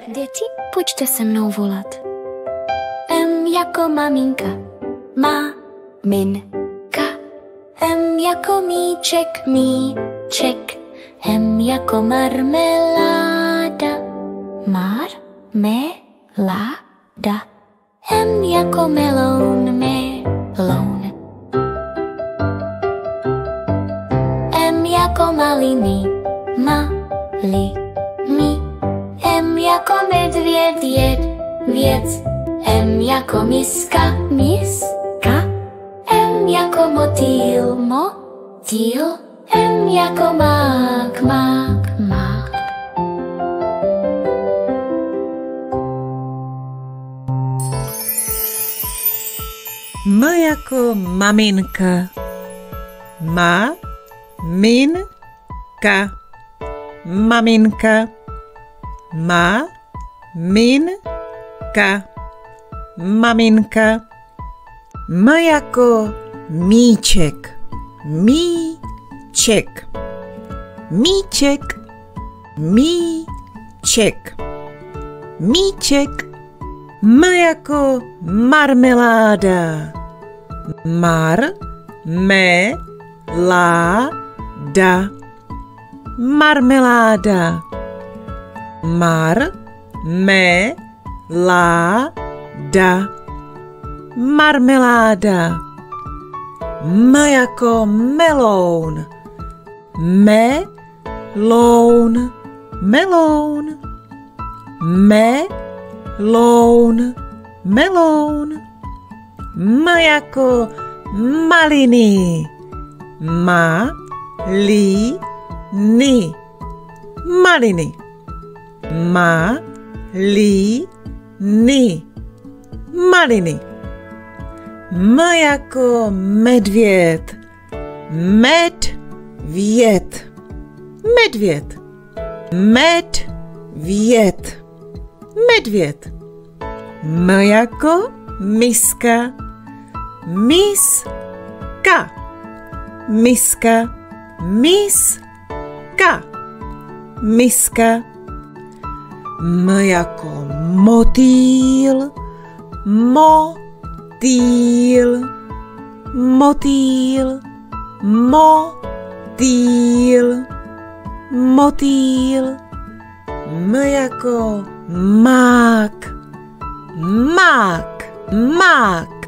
Děti, pojďte se mnou volat. M jako maminka, minka. M jako míček, míček. M jako marmeláda, marmeláda. M jako meloun, meloun. M jako maliny, maliny. M jako medvěd, věc. M jako miska, miska. M jako motýl, motýl. M jako mák, mák, mák. M jako maminka, minka, maminka, minka, maminka. M jako míček, míček, míček, míček, míček. M jako marmeláda, marmeláda, marmeláda, marmeláda, marmeláda. M jako meloun, meloun, meloun, meloun, meloun. M jako maliny, maliny, maliny, maliny, maliny. M jako medvěd, medvěd, medvěd, medvěd, medvěd. M jako miska, miska, miska, miska, miska. M jako motýl, motýl, motýl, motýl, motýl. M jako mák, mák, mák.